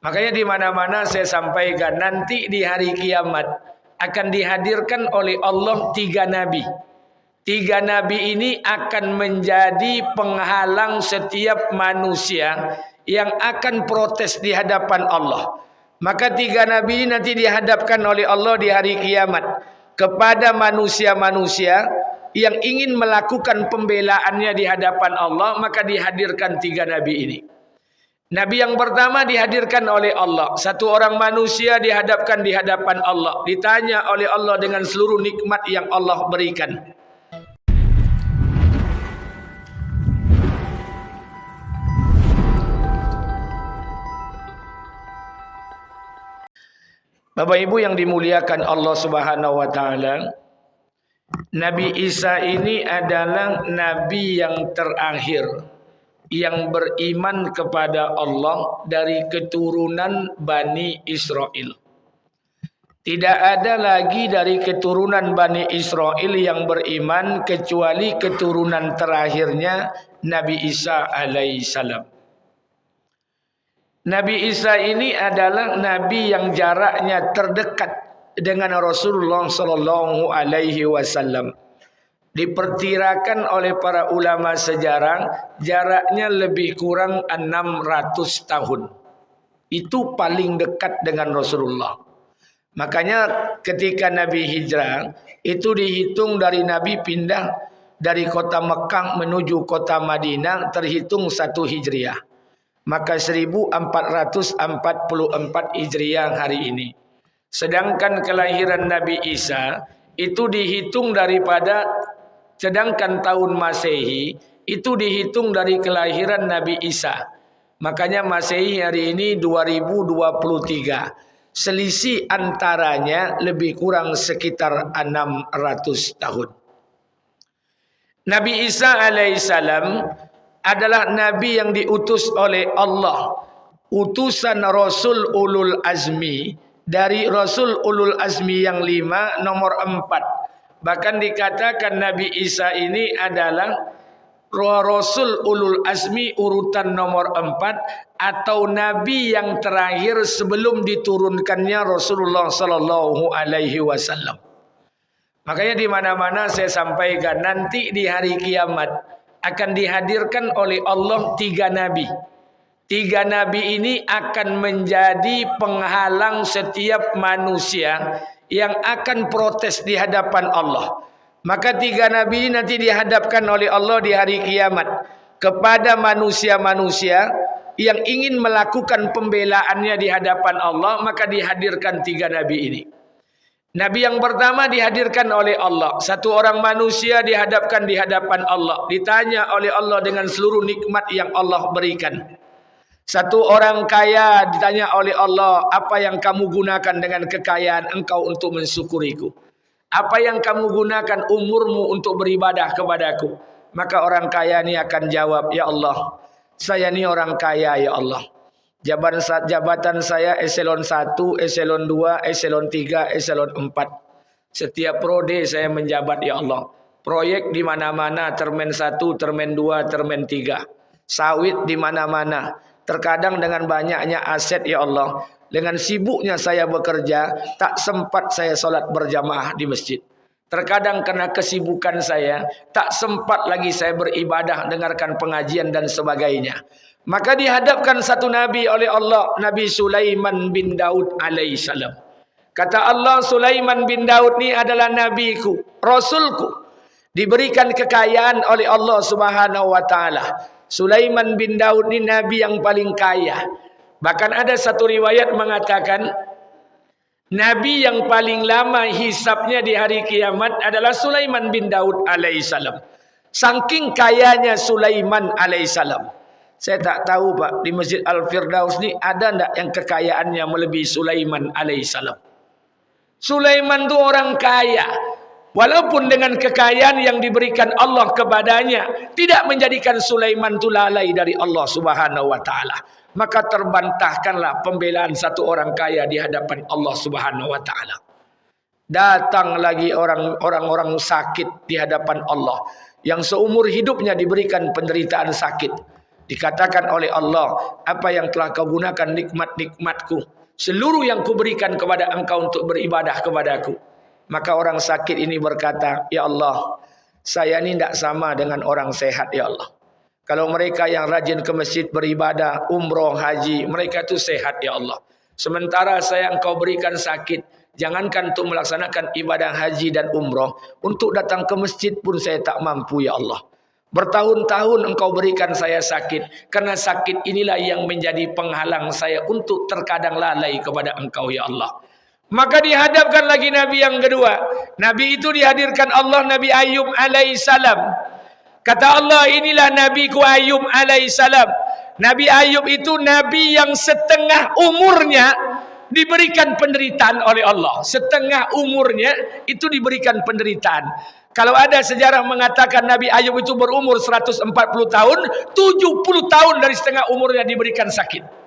Makanya di mana-mana saya sampaikan nanti di hari kiamat akan dihadirkan oleh Allah 3 nabi. 3 nabi ini akan menjadi penghalang setiap manusia yang akan protes di hadapan Allah. Maka 3 nabi ini nanti dihadapkan oleh Allah di hari kiamat kepada manusia-manusia yang ingin melakukan pembelaannya di hadapan Allah, maka dihadirkan 3 nabi ini. Nabi yang pertama dihadirkan oleh Allah. Satu orang manusia dihadapkan di hadapan Allah. Ditanya oleh Allah dengan seluruh nikmat yang Allah berikan. Bapak Ibu yang dimuliakan Allah Subhanahu wa taala, Nabi Isa ini adalah nabi yang terakhir yang beriman kepada Allah dari keturunan Bani Israel. Tidak ada lagi dari keturunan Bani Israel yang beriman kecuali keturunan terakhirnya Nabi Isa alaihissalam. Nabi Isa ini adalah nabi yang jaraknya terdekat dengan Rasulullah sallallahu alaihi wasallam. Diperkirakan oleh para ulama sejarah jaraknya lebih kurang 600 tahun. Itu paling dekat dengan Rasulullah. Makanya ketika Nabi hijrah itu dihitung dari Nabi pindah dari kota Mekah menuju kota Madinah terhitung 1 Hijriah. Maka 1444 Hijriah hari ini. Sedangkan kelahiran Nabi Isa itu dihitung sedangkan tahun Masehi itu dihitung dari kelahiran Nabi Isa. Makanya Masehi hari ini 2023. Selisih antaranya lebih kurang sekitar 600 tahun. Nabi Isa alaihissalam adalah nabi yang diutus oleh Allah. Utusan Rasul Ulul Azmi. Dari Rasul Ulul Azmi yang 5 nomor 4. Bahkan dikatakan Nabi Isa ini adalah Rasul Ulul Azmi urutan nomor 4 atau Nabi yang terakhir sebelum diturunkannya Rasulullah sallallahu alaihi wasallam. Makanya di mana-mana saya sampaikan nanti di hari kiamat akan dihadirkan oleh Allah 3 nabi. 3 nabi ini akan menjadi penghalang setiap manusia yang akan protes di hadapan Allah. Maka 3 nabi ini nanti dihadapkan oleh Allah di hari kiamat kepada manusia-manusia yang ingin melakukan pembelaannya di hadapan Allah, maka dihadirkan 3 nabi ini. Nabi yang pertama dihadirkan oleh Allah. Satu orang manusia dihadapkan di hadapan Allah. Ditanya oleh Allah dengan seluruh nikmat yang Allah berikan. Satu orang kaya ditanya oleh Allah, apa yang kamu gunakan dengan kekayaan engkau untuk mensyukuriku? Apa yang kamu gunakan umurmu untuk beribadah kepadaku? Maka orang kaya ini akan jawab, ya Allah, saya ini orang kaya ya Allah. Jabatan saya eselon 1, eselon 2, eselon 3, eselon 4. Setiap prode saya menjabat ya Allah. Proyek di mana-mana, termen 1, termen 2, termen 3. Sawit di mana-mana. Terkadang dengan banyaknya aset ya Allah, dengan sibuknya saya bekerja, tak sempat saya sholat berjamaah di masjid. Terkadang karena kesibukan saya, tak sempat lagi saya beribadah, dengarkan pengajian dan sebagainya. Maka dihadapkan satu nabi oleh Allah, Nabi Sulaiman bin Daud alaihissalam. Kata Allah, Sulaiman bin Daud ini adalah nabiku, rasulku. Diberikan kekayaan oleh Allah Subhanahu wa taala. Sulaiman bin Daud ini nabi yang paling kaya. Bahkan ada satu riwayat mengatakan nabi yang paling lama hisabnya di hari kiamat adalah Sulaiman bin Daud alaihissalam. Saking kayanya Sulaiman alaihissalam. Saya tak tahu Pak, di Masjid Al-Firdaus ini ada enggak yang kekayaannya melebihi Sulaiman alaihissalam? Sulaiman itu orang kaya. Walaupun dengan kekayaan yang diberikan Allah kepadanya, tidak menjadikan Sulaiman itu lalai dari Allah Subhanahu wa taala. Maka terbantahkanlah pembelaan satu orang kaya di hadapan Allah Subhanahu wa taala. Datang lagi orang-orang sakit di hadapan Allah yang seumur hidupnya diberikan penderitaan sakit. Dikatakan oleh Allah, apa yang telah kau gunakan nikmat-nikmatku, seluruh yang kuberikan kepada engkau untuk beribadah kepadaku. Maka orang sakit ini berkata, ya Allah, saya ini tidak sama dengan orang sehat ya Allah. Kalau mereka yang rajin ke masjid beribadah, umroh, haji, mereka itu sehat ya Allah. Sementara saya engkau berikan sakit, jangankan untuk melaksanakan ibadah haji dan umroh, untuk datang ke masjid pun saya tak mampu ya Allah. Bertahun-tahun engkau berikan saya sakit, karena sakit inilah yang menjadi penghalang saya untuk terkadang lalai kepada engkau ya Allah. Maka dihadapkan lagi Nabi yang kedua. Nabi itu dihadirkan Allah, Nabi Ayub alaihissalam. Kata Allah, inilah Nabiku Ayub alaihissalam. Nabi Ayub itu Nabi yang setengah umurnya diberikan penderitaan oleh Allah. Setengah umurnya itu diberikan penderitaan. Kalau ada sejarah mengatakan Nabi Ayub itu berumur 140 tahun, 70 tahun dari setengah umurnya diberikan sakit.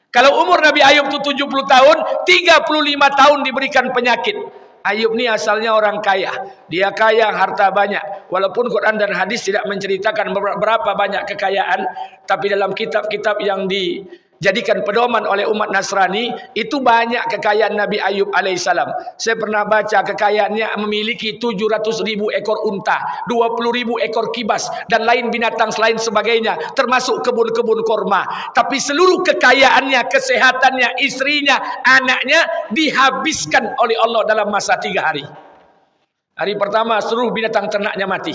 Kalau umur Nabi Ayub itu 70 tahun, 35 tahun diberikan penyakit. Ayub ni asalnya orang kaya. Dia kaya, harta banyak. Walaupun Quran dan hadis tidak menceritakan berapa banyak kekayaan, tapi dalam kitab-kitab yang dijadikan pedoman oleh umat Nasrani, itu banyak kekayaan Nabi Ayub alaihissalam. Saya pernah baca kekayaannya memiliki 700.000 ekor unta, 20.000 ekor kibas, dan lain binatang selain sebagainya, termasuk kebun-kebun korma. Tapi seluruh kekayaannya, kesehatannya, istrinya, anaknya dihabiskan oleh Allah dalam masa 3 hari. Hari pertama seluruh binatang ternaknya mati.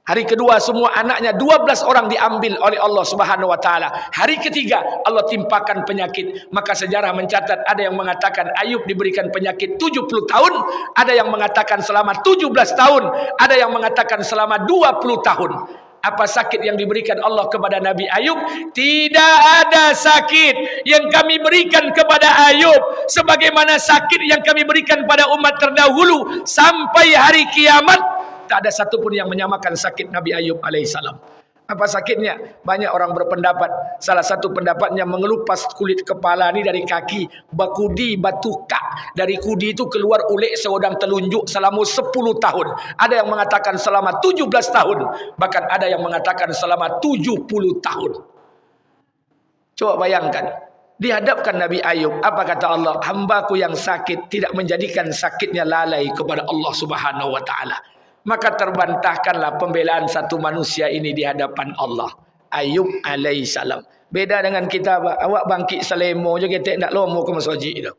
Hari kedua semua anaknya 12 orang diambil oleh Allah Subhanahu wa taala. Hari ketiga Allah timpakan penyakit. Maka sejarah mencatat ada yang mengatakan Ayub diberikan penyakit 70 tahun, ada yang mengatakan selama 17 tahun, ada yang mengatakan selama 20 tahun. Apa sakit yang diberikan Allah kepada Nabi Ayub? Tidak ada sakit yang kami berikan kepada Ayub sebagaimana sakit yang kami berikan pada umat terdahulu sampai hari kiamat. Tak ada satu pun yang menyamakan sakit Nabi Ayub alaihissalam. Apa sakitnya? Banyak orang berpendapat. Salah satu pendapatnya mengelupas kulit kepala ni dari kaki, bakudi batuka. Dari kudi itu keluar ulik seodang telunjuk selama 10 tahun. Ada yang mengatakan selama 17 tahun. Bahkan ada yang mengatakan selama 70 tahun. Coba bayangkan. Dihadapkan Nabi Ayub, apa kata Allah? Hambaku yang sakit tidak menjadikan sakitnya lalai kepada Allah Subhanahu wa taala. Maka terbantahkanlah pembelaan satu manusia ini di hadapan Allah. Ayub alaihissalam. Beda dengan kita, awak bangkit selemo je kita nak lomo ke masjid tu.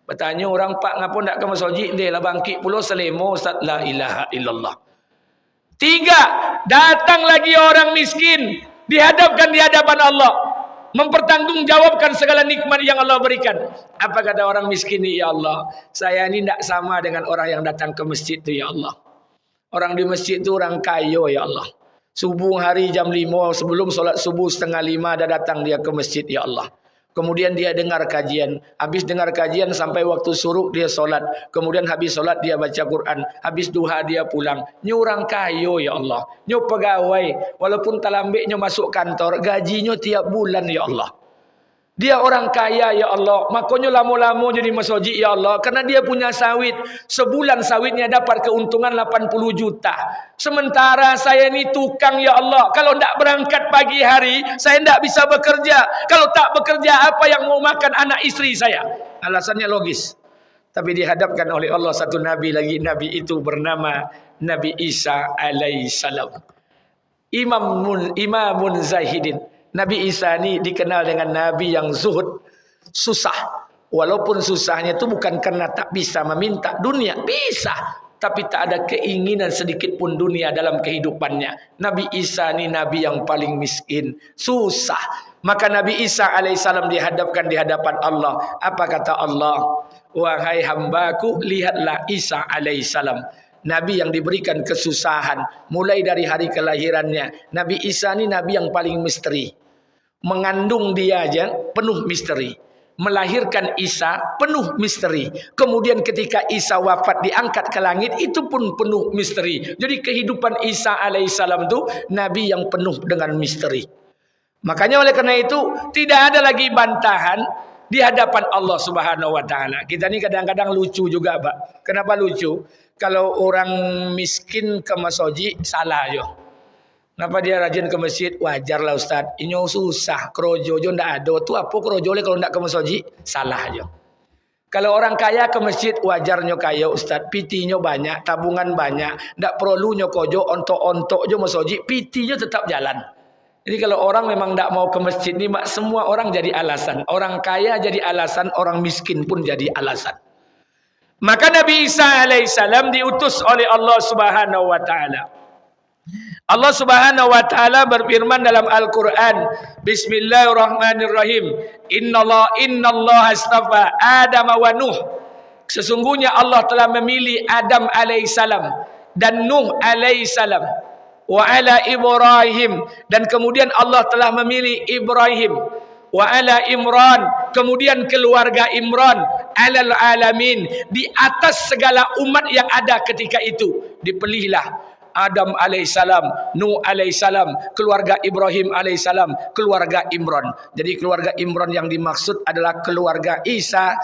Bertanya orang pak ngapa nak ke masjid dia lah bangkit pula selemo, Ustaz. La ilaha illallah. 3, datang lagi orang miskin dihadapkan di hadapan Allah, mempertanggungjawabkan segala nikmat yang Allah berikan. Apa kata orang miskin ni? Ya Allah, saya ni tak sama dengan orang yang datang ke masjid tu ya Allah. Orang di masjid tu orang kaya ya Allah. Subuh hari jam 5 sebelum solat subuh 4:30 dah datang dia ke masjid ya Allah. Kemudian dia dengar kajian. Habis dengar kajian sampai waktu suruk dia solat. Kemudian habis solat dia baca Quran. Habis duha dia pulang. Nyo orang kaya ya Allah. Nyo pegawai. Walaupun talambiknya masuk kantor, gajinya tiap bulan ya Allah. Dia orang kaya ya Allah. Makanya lama-lama jadi masjid ya Allah. Karena dia punya sawit. Sebulan sawitnya dapat keuntungan 80 juta. Sementara saya ni tukang ya Allah. Kalau tidak berangkat pagi hari, saya tidak bisa bekerja. Kalau tak bekerja, apa yang mau makan anak istri saya? Alasannya logis. Tapi dihadapkan oleh Allah satu Nabi lagi. Nabi itu bernama Nabi Isa alaihissalam. Imamun Zahidin. Nabi Isa ni dikenal dengan Nabi yang zuhud, susah. Walaupun susahnya itu bukan karena tak bisa meminta dunia, bisa. Tapi tak ada keinginan sedikit pun dunia dalam kehidupannya. Nabi Isa ni Nabi yang paling miskin, susah. Maka Nabi Isa alaihissalam dihadapkan di hadapan Allah. Apa kata Allah? Wahai hambaku, lihatlah Isa alaihissalam. Nabi yang diberikan kesusahan mulai dari hari kelahirannya. Nabi Isa ni Nabi yang paling misteri. Mengandung dia aja penuh misteri. Melahirkan Isa penuh misteri. Kemudian ketika Isa wafat diangkat ke langit itu pun penuh misteri. Jadi kehidupan Isa alaihissalam itu Nabi yang penuh dengan misteri. Makanya oleh karena itu tidak ada lagi bantahan di hadapan Allah Subhanahu wa taala. Kita ni kadang-kadang lucu juga, Pak. Kenapa lucu? Kalau orang miskin ke masjid salah je. Kenapa dia rajin ke masjid? Wajarlah Ustaz. Inyo susah, krojo jo ndak ada. Tu apa krojo le kalau ndak ke masjid? Salah aja. Kalau orang kaya ke masjid, wajarnya kaya Ustaz. Pitinya banyak, tabungan banyak. Ndak perlu nyokojo ontok-ontok jo masjid, pitinya tetap jalan. Jadi kalau orang memang ndak mau ke masjid ni, semua orang jadi alasan. Orang kaya jadi alasan, orang miskin pun jadi alasan. Maka Nabi Isa alaihissalam diutus oleh Allah Subhanahu wa taala. Allah Subhanahu wa taala berfirman dalam Al-Qur'an, Bismillahirrahmanirrahim. Innallaha astafa Adam wa Nuh. Sesungguhnya Allah telah memilih Adam alaihissalam dan Nuh alaihissalam wa ala Ibrahim, dan kemudian Allah telah memilih Ibrahim wa ala Imran, kemudian keluarga Imran, alal alamin, di atas segala umat yang ada ketika itu. Dipilihlah Adam alaihissalam, Nuh alaihissalam, keluarga Ibrahim alaihissalam, keluarga Imran. Jadi keluarga Imran yang dimaksud adalah keluarga Isa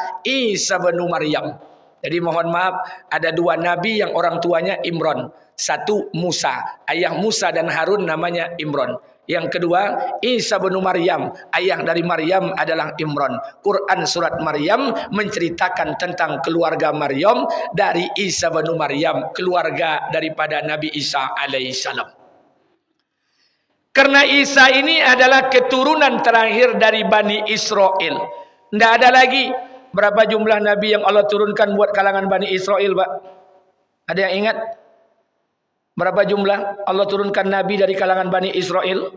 bin Maryam. Jadi mohon maaf, ada dua nabi yang orang tuanya Imran. Satu Musa, ayah Musa dan Harun namanya Imran. Yang kedua Isa bin Maryam, ayah dari Maryam adalah Imran. Quran surat Maryam menceritakan tentang keluarga Maryam dari Isa bin Maryam, keluarga daripada Nabi Isa alaihissalam. Karena Isa ini adalah keturunan terakhir dari Bani Israel. Tidak ada lagi. Berapa jumlah nabi yang Allah turunkan buat kalangan Bani Israel, Pak? Ada yang ingat? Berapa jumlah Allah turunkan nabi dari kalangan Bani Israel?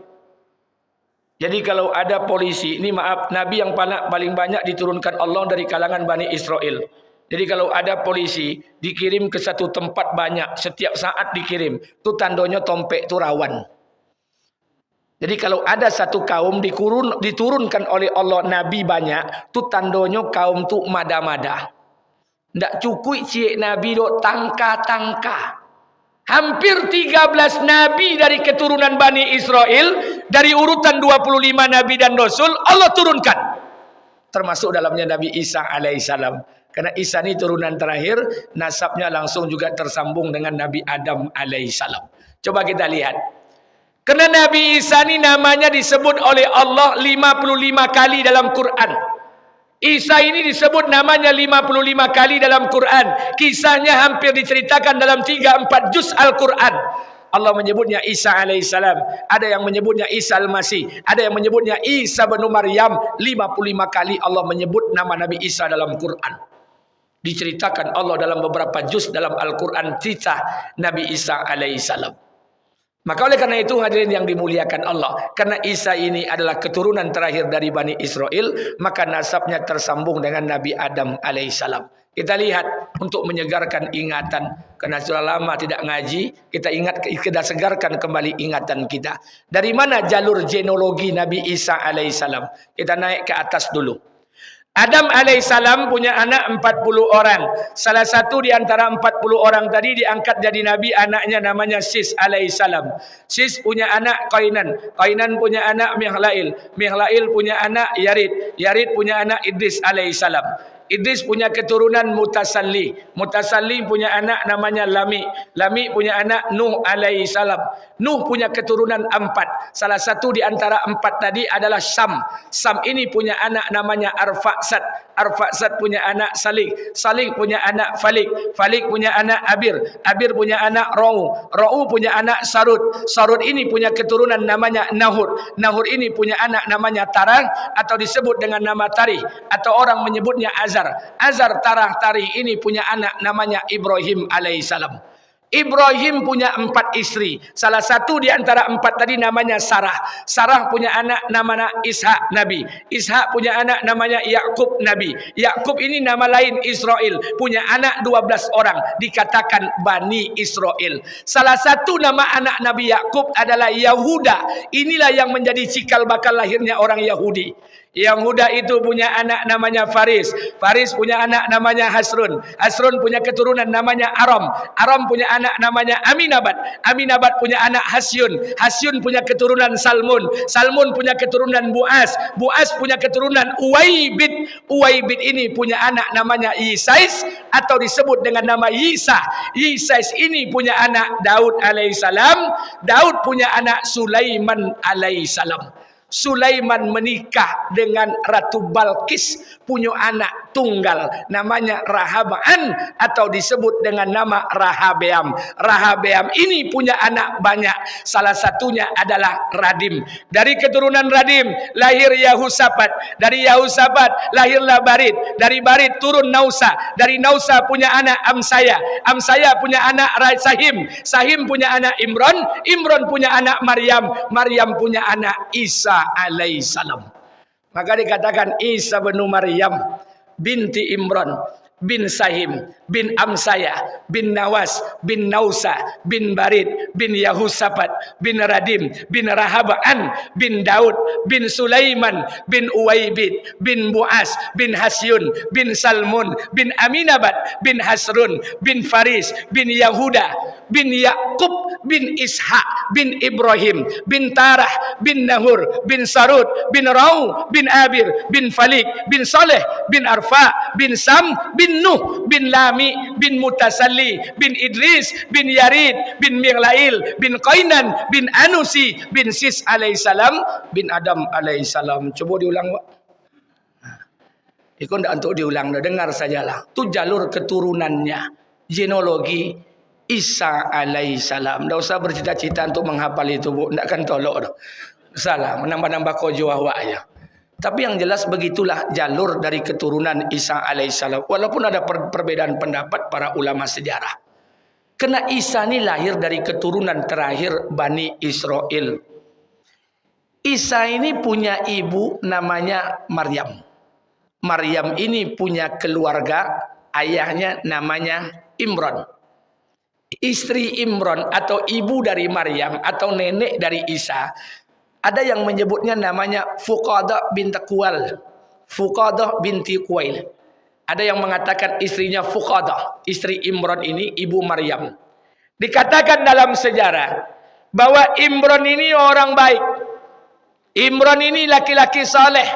Jadi kalau ada polisi, ini maaf, nabi yang paling banyak diturunkan Allah dari kalangan Bani Israel. Jadi kalau ada polisi dikirim ke satu tempat banyak, setiap saat dikirim, itu tandanya tompek itu rawan. Jadi kalau ada satu kaum diturunkan oleh Allah nabi banyak, itu tandanya kaum itu mada-mada. Ndak cukup cik nabi dok tangka-tangka. Hampir 13 nabi dari keturunan Bani Israel, dari urutan 25 nabi dan rasul Allah turunkan. Termasuk dalamnya Nabi Isa alaihissalam. Karena Isa ini turunan terakhir, nasabnya langsung juga tersambung dengan Nabi Adam alaihissalam. Coba kita lihat. Karena Nabi Isa ini namanya disebut oleh Allah 55 kali dalam Quran. Isa ini disebut namanya 55 kali dalam Quran. Kisahnya hampir diceritakan dalam 3-4 juz Al-Quran. Allah menyebutnya Isa alaihissalam. Ada yang menyebutnya Isa al-Masih. Ada yang menyebutnya Isa bin Maryam. 55 kali Allah menyebut nama Nabi Isa dalam Quran. Diceritakan Allah dalam beberapa juz dalam Al-Quran kisah Nabi Isa alaihissalam. Maka oleh karena itu hadirin yang dimuliakan Allah, karena Isa ini adalah keturunan terakhir dari Bani Israel, maka nasabnya tersambung dengan Nabi Adam alaihissalam. Kita lihat untuk menyegarkan ingatan, karena sudah lama tidak ngaji, kita segarkan kembali ingatan kita. Dari mana jalur genealogi Nabi Isa alaihissalam? Kita naik ke atas dulu. Adam alaihissalam punya anak 40 orang. Salah satu di antara 40 orang tadi diangkat jadi nabi, anaknya namanya Sis alaihissalam. Sis punya anak Qainan. Qainan punya anak Mihlail. Mihlail punya anak Yarid. Yarid punya anak Idris alaihissalam. Idris punya keturunan Mutasalli. Mutasalli punya anak namanya Lami. Lami punya anak Nuh alaihissalam. Nuh punya keturunan 4. Salah satu di antara 4 tadi adalah Sam. Sam ini punya anak namanya Arfaksad. Arfaksad punya anak Salik. Salik punya anak Falik. Falik punya anak Abir. Abir punya anak Ra'u. Ra'u punya anak Sarud. Sarud ini punya keturunan namanya Nahur. Nahur ini punya anak namanya Tarah, atau disebut dengan nama Tarih, atau orang menyebutnya Azar. Azar Tarah Tarih ini punya anak namanya Ibrahim alaihissalam. Ibrahim punya 4 istri. Salah satu di antara 4 tadi namanya Sarah. Sarah punya anak namanya Ishak Nabi. Ishak punya anak namanya Yakub Nabi. Yakub ini nama lain Israel. Punya anak 12 orang. Dikatakan Bani Israel. Salah satu nama anak Nabi Yakub adalah Yahuda. Inilah yang menjadi cikal bakal lahirnya orang Yahudi. Yahuda itu punya anak namanya Faris. Faris punya anak namanya Hasrun. Hasrun punya keturunan namanya Aram. Aram punya anak anak namanya Aminabat. Aminabat punya anak Hasyun. Hasyun punya keturunan Salmun. Salmun punya keturunan Buas. Buas punya keturunan Uwaibid. Uwaibid ini punya anak namanya Yisais atau disebut dengan nama Yisa. Yisais ini punya anak Daud alaihissalam. Daud punya anak Sulaiman alaihissalam. Sulaiman menikah dengan Ratu Balkis, punya anak tunggal namanya Rahaban atau disebut dengan nama Rahabeam. Rahabeam ini punya anak banyak, salah satunya adalah Radim. Dari keturunan Radim lahir Yahusafat, dari Yahusafat lahirlah Barid, dari Barid turun Nausa, dari Nausa punya anak Amsaya, Amsaya punya anak Sahim, Sahim punya anak Imron, Imron punya anak Maryam, Maryam punya anak Isa alaihissalam. Maka dikatakan Isa bin Maryam binti Imran bin Sahim bin Amsaya bin Nawas bin Nausa bin Barid bin Yahusafat bin Radim bin Rahaban bin Daud bin Sulaiman bin Uwaibid bin Buas bin Hasyun bin Salmun bin Aminabat bin Hasrun bin Faris bin Yahuda bin Yakub bin Ishak bin Ibrahim bin Tarah bin Nahur bin Sarud bin Rau bin Abir bin Falik bin Saleh bin Arfa bin Sam bin Nuh bin Lami bin Mutasalli bin Idris bin Yarid bin Mighlail bin Qainan bin Anusi bin Sis alaihissalam bin Adam alaihissalam. Coba diulang, Pak. Itu tidak untuk diulang, dengar sajalah. Itu jalur keturunannya, genealogi Isa alaihissalam. Tidak usah bercita-cita untuk menghafal itu, Bu. Tidak akan tolok. Salah, menambah-nambah kojo awak ya. Tapi yang jelas begitulah jalur dari keturunan Isa alaihissalam. Walaupun ada perbedaan pendapat para ulama sejarah. Karena Isa ini lahir dari keturunan terakhir Bani Israel. Isa ini punya ibu namanya Maryam. Maryam ini punya keluarga, ayahnya namanya Imran. Istri Imran atau ibu dari Maryam atau nenek dari Isa, ada yang menyebutnya namanya Fuqadah binti Kuwal, Fuqadah binti Kuwail. Ada yang mengatakan istrinya Fuqadah, istri Imran ini ibu Maryam. Dikatakan dalam sejarah bahwa Imran ini orang baik. Imran ini laki-laki saleh.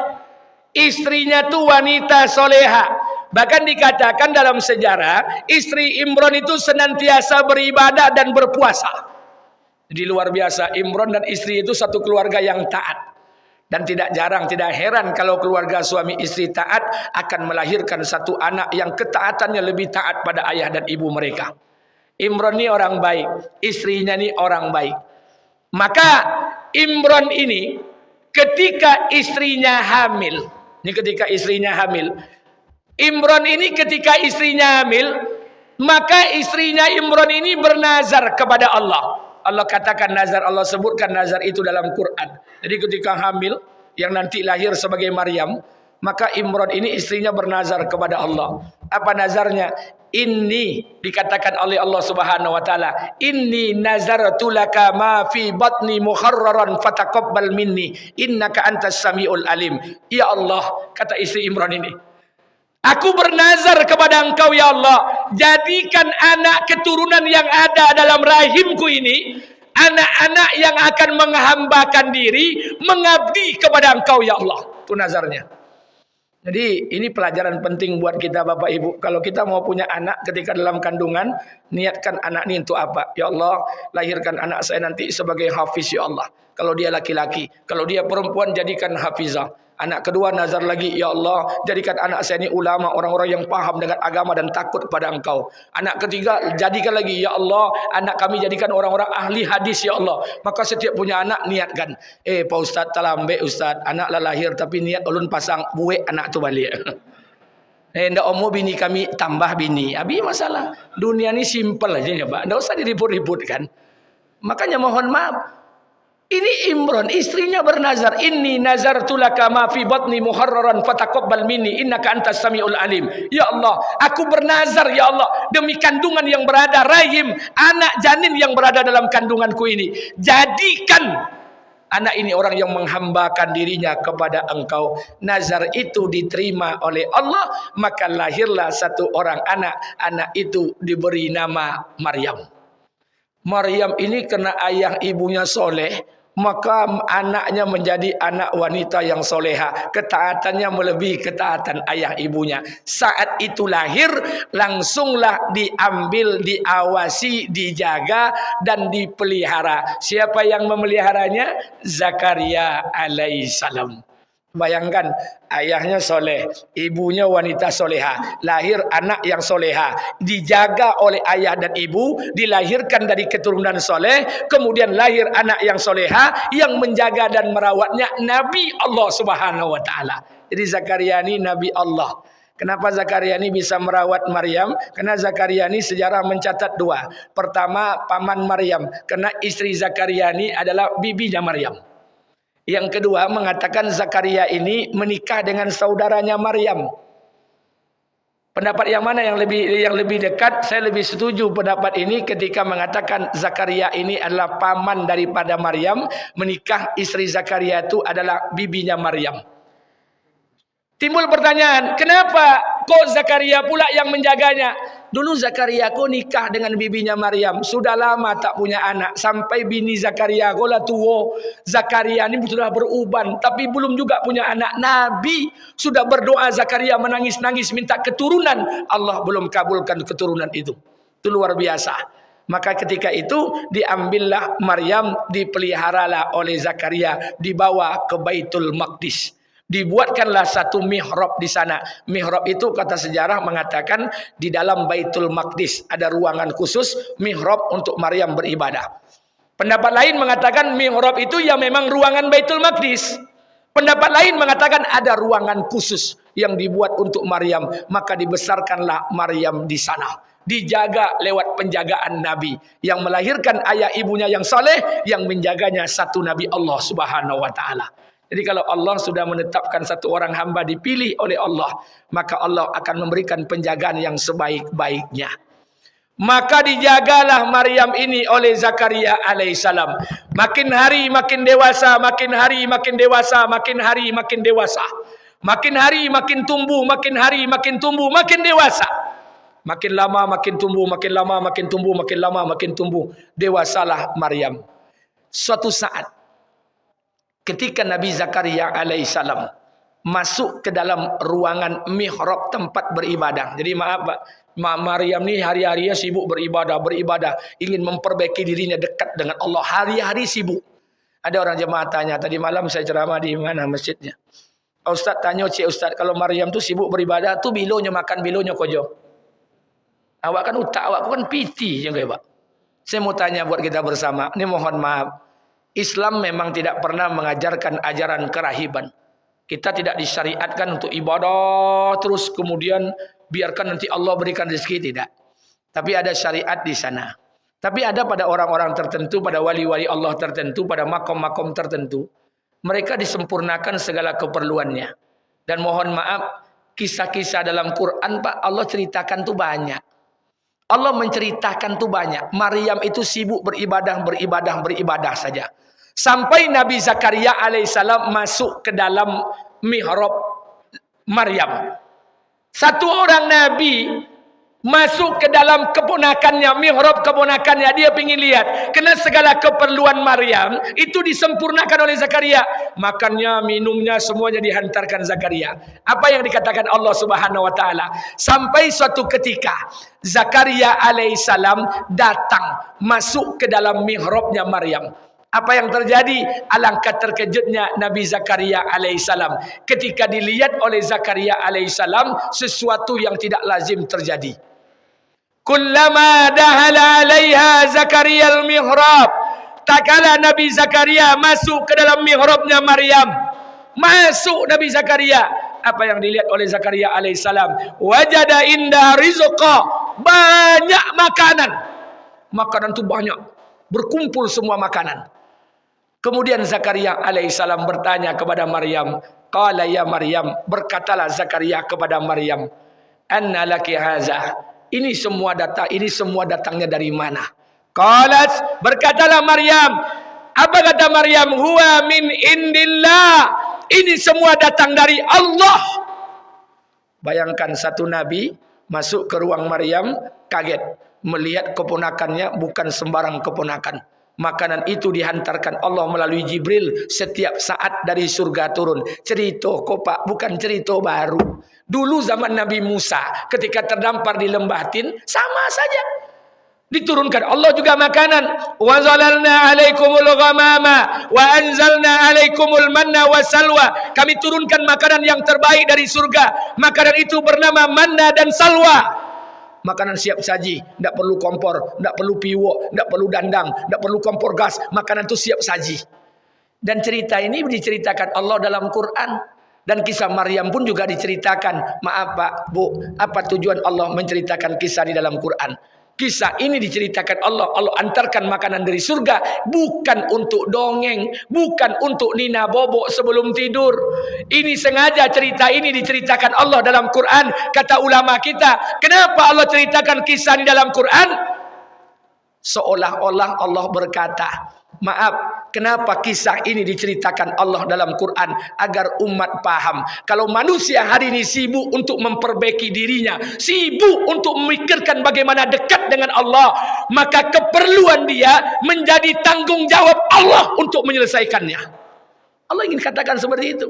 Istrinya tu wanita soleha. Bahkan dikatakan dalam sejarah istri Imran itu senantiasa beribadah dan berpuasa. Jadi luar biasa, Imran dan istri itu satu keluarga yang taat. Dan tidak jarang, tidak heran kalau keluarga suami istri taat akan melahirkan satu anak yang ketaatannya lebih taat pada ayah dan ibu mereka. Imran ini orang baik, istrinya ini orang baik. Maka Imran ini ketika istrinya hamil, Imran ini ketika istrinya hamil, maka istrinya Imran ini bernazar kepada Allah. Allah katakan nazar, Allah sebutkan nazar itu dalam Quran. Jadi ketika hamil yang nanti lahir sebagai Maryam, maka Imran ini istrinya bernazar kepada Allah. Apa nazarnya? Inni, dikatakan oleh Allah Subhanahu wa taala, inni nazartu laka ma fi batni muharraran fataqabbal minni innaka antas samiul alim. Ya Allah, kata istri Imran ini, aku bernazar kepada engkau ya Allah, jadikan anak keturunan yang ada dalam rahimku ini anak-anak yang akan menghambakan diri, mengabdi kepada engkau ya Allah. Itu nazarnya. Jadi ini pelajaran penting buat kita Bapak Ibu. Kalau kita mau punya anak ketika dalam kandungan, niatkan anak ini untuk apa? Ya Allah, lahirkan anak saya nanti sebagai hafiz ya Allah. Kalau dia laki-laki, kalau dia perempuan jadikan hafizah. Anak kedua nazar lagi, ya Allah, jadikan anak saya ini ulama, orang-orang yang paham dengan agama dan takut kepada engkau. Anak ketiga, jadikan lagi, ya Allah, anak kami jadikan orang-orang ahli hadis, ya Allah. Maka setiap punya anak, niatkan. Pak Ustaz, talambe Ustaz, anak lah lahir, tapi niat ulun pasang buwe anak tu balik. Ndak omo bini kami tambah bini. Abi masalah. Dunia ini simple aja ya Pak. Ndak usah diribut-ributkan. Makanya mohon maaf. Ini Imran, istrinya bernazar, inni nazartu laka ma fi batni muharraran fataqabbal minni innaka antas samiul alim. Ya Allah, aku bernazar ya Allah demi kandungan yang berada rahim, anak janin yang berada dalam kandunganku ini. Jadikan anak ini orang yang menghambakan dirinya kepada engkau. Nazar itu diterima oleh Allah, maka lahirlah satu orang anak. Anak itu diberi nama Maryam. Maryam ini karena ayah ibunya soleh, maka anaknya menjadi anak wanita yang soleha. Ketaatannya melebihi ketaatan ayah ibunya. Saat itu lahir, langsunglah diambil, diawasi, dijaga, dan dipelihara. Siapa yang memeliharanya? Zakaria alaihissalam. Bayangkan, ayahnya soleh, ibunya wanita soleha, lahir anak yang soleha, dijaga oleh ayah dan ibu, dilahirkan dari keturunan soleh, kemudian lahir anak yang soleha, yang menjaga dan merawatnya Nabi Allah Subhanahu Wa Taala. Jadi Zakaria ini Nabi Allah. Kenapa Zakaria ini bisa merawat Maryam? Karena Zakaria ini sejarah mencatat dua. Pertama, paman Maryam, karena istri Zakaria ini adalah bibinya Maryam. Yang kedua mengatakan Zakaria ini menikah dengan saudaranya Maryam. Pendapat yang mana yang lebih dekat? Saya lebih setuju pendapat ini ketika mengatakan Zakaria ini adalah paman daripada Maryam, menikah istri Zakaria itu adalah bibinya Maryam. Timbul pertanyaan, kenapa kok Zakaria pula yang menjaganya? Dulu Zakaria kok nikah dengan bibinya Maryam, sudah lama tak punya anak, sampai bini Zakaria kok lah tua. Zakaria ini sudah beruban, tapi belum juga punya anak. Nabi sudah berdoa, Zakaria menangis-nangis minta keturunan, Allah belum kabulkan keturunan itu. Itu luar biasa. Maka ketika itu diambillah Maryam, dipeliharalah oleh Zakaria, dibawa ke Baitul Maqdis. Dibuatkanlah satu mihrab di sana. Mihrab itu kata sejarah mengatakan di dalam Baitul Maqdis ada ruangan khusus mihrab untuk Maryam beribadah. Pendapat lain mengatakan mihrab itu ya memang ruangan Baitul Maqdis. Pendapat lain mengatakan ada ruangan khusus yang dibuat untuk Maryam, maka dibesarkanlah Maryam di sana. Dijaga lewat penjagaan Nabi yang melahirkan ayah ibunya yang saleh, yang menjaganya satu Nabi Allah Subhanahu Wa Taala. Jadi kalau Allah sudah menetapkan satu orang hamba dipilih oleh Allah, maka Allah akan memberikan penjagaan yang sebaik-baiknya. Maka dijagalah Maryam ini oleh Zakaria alaihissalam. Makin hari makin dewasa, makin hari makin dewasa, makin hari makin dewasa. Makin hari makin tumbuh, makin hari makin tumbuh, makin dewasa. Makin lama makin tumbuh, makin lama makin tumbuh, makin lama makin tumbuh. Dewasalah Maryam. Suatu saat ketika Nabi Zakaria alaihissalam masuk ke dalam ruangan mihrab tempat beribadah. Jadi maaf Pak, Maryam ni hari-harinya sibuk beribadah, ingin memperbaiki dirinya dekat dengan Allah, hari-hari sibuk. Ada orang jemaah tanya, tadi malam saya ceramah di mana masjidnya. Ustaz tanya, Cik Ustaz, kalau Maryam tu sibuk beribadah tu bilonya makan, bilonya kojo. Awak kan utak, awak kan piti je Pak. Saya mau tanya buat kita bersama, ini mohon maaf. Islam memang tidak pernah mengajarkan ajaran kerahiban. Kita tidak disyariatkan untuk ibadah terus kemudian biarkan nanti Allah berikan rezeki, tidak. Tapi ada syariat di sana. Tapi ada pada orang-orang tertentu, pada wali-wali Allah tertentu, pada makom-makom tertentu, mereka disempurnakan segala keperluannya. Dan mohon maaf, kisah-kisah dalam Quran Pak, Allah ceritakan tuh banyak. Allah menceritakan tuh banyak. Maryam itu sibuk beribadah saja. Sampai Nabi Zakaria alaihissalam masuk ke dalam mihrab Maryam. Satu orang Nabi masuk ke dalam keponakannya, mihrab keponakannya. Dia ingin lihat. Karena segala keperluan Maryam itu disempurnakan oleh Zakaria. Makannya, minumnya, semuanya dihantarkan Zakaria. Apa yang dikatakan Allah Subhanahu Wa Taala? Sampai suatu ketika Zakaria alaihissalam datang masuk ke dalam mihrabnya Maryam. Apa yang terjadi? Alangkah terkejutnya Nabi Zakaria alaihissalam ketika dilihat oleh Zakaria alaihissalam sesuatu yang tidak lazim terjadi. Kullama dahala alaiha Zakaria al-mihrab. Tak kala Nabi Zakaria masuk ke dalam mihrabnya Maryam. Masuk Nabi Zakaria. Apa yang dilihat oleh Zakaria alaihissalam? Wajada indah rizqa. Banyak makanan. Makanan itu banyak. Berkumpul semua makanan. Kemudian Zakaria alaihissalam bertanya kepada Maryam. Qala ya Maryam. Berkatalah Zakaria kepada Maryam. Anna laki haza. Ini semua datangnya dari mana? Qalat, berkatalah Maryam. Apa kata Maryam? Huwa min indillah. Ini semua datang dari Allah. Bayangkan satu nabi masuk ke ruang Maryam, kaget. melihat keponakannya bukan sembarang keponakan. Makanan itu dihantarkan Allah melalui Jibril setiap saat dari surga turun. Cerita kok Pak, bukan cerita baru. Dulu zaman Nabi Musa ketika terdampar di lembah Tin, sama saja. Diturunkan Allah juga makanan. Wa zalalna 'alaikumul ghamama wa anzalna 'alaikumul manna wassalwa. Kami turunkan makanan yang terbaik dari surga. Makanan itu bernama manna dan salwa. Makanan siap saji, tidak perlu kompor, tidak perlu piwok, tidak perlu dandang, tidak perlu kompor gas. Makanan itu siap saji. Dan cerita ini diceritakan Allah dalam Quran. Dan kisah Maryam pun juga diceritakan. Maaf Pak, Bu, apa tujuan Allah menceritakan kisah di dalam Quran? Kisah ini diceritakan Allah. Allah antarkan makanan dari surga. Bukan untuk dongeng. Bukan untuk nina bobok sebelum tidur. Ini sengaja cerita ini diceritakan Allah dalam Quran. Kata ulama kita, kenapa Allah ceritakan kisah di dalam Quran? Seolah-olah Allah berkata, maaf, kenapa kisah ini diceritakan Allah dalam Quran? Agar umat paham. Kalau manusia hari ini sibuk untuk memperbaiki dirinya, sibuk untuk memikirkan bagaimana dekat dengan Allah, maka keperluan dia menjadi tanggung jawab Allah untuk menyelesaikannya. Allah ingin katakan seperti itu.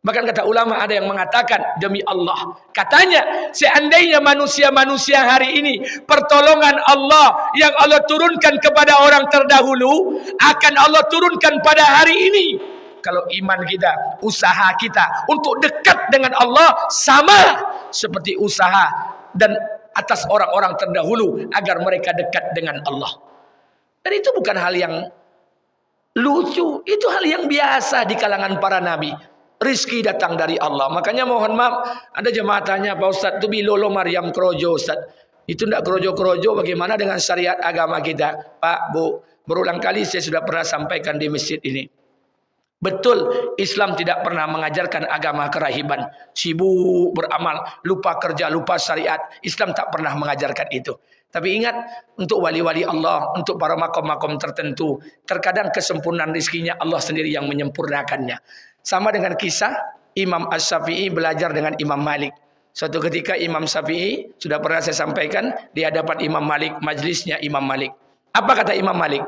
Bahkan kata ulama ada yang mengatakan, demi Allah, katanya seandainya manusia-manusia hari ini pertolongan Allah yang Allah turunkan kepada orang terdahulu akan Allah turunkan pada hari ini. Kalau iman kita, usaha kita untuk dekat dengan Allah sama seperti usaha dan atas orang-orang terdahulu agar mereka dekat dengan Allah. Dan itu bukan hal yang lucu, itu hal yang biasa di kalangan para nabi. Rizki datang dari Allah. Makanya mohon maaf, ada jemaah tanya, Pak Ustaz, itu bilolo Maryam krojo Ustaz. Itu tidak krojo-krojo, bagaimana dengan syariat agama kita? Pak, Bu, berulang kali saya sudah pernah sampaikan di masjid ini. Betul, Islam tidak pernah mengajarkan agama kerahiban. Sibuk beramal, lupa kerja, lupa syariat. Islam tak pernah mengajarkan itu. Tapi ingat, untuk wali-wali Allah, untuk para makom-makom tertentu, terkadang kesempurnaan rizkinya Allah sendiri yang menyempurnakannya. Sama dengan kisah Imam Asy-Syafi'i belajar dengan Imam Malik. Suatu ketika Imam Syafi'i, sudah pernah saya sampaikan, di hadapan Imam Malik, majlisnya Imam Malik. Apa kata Imam Malik?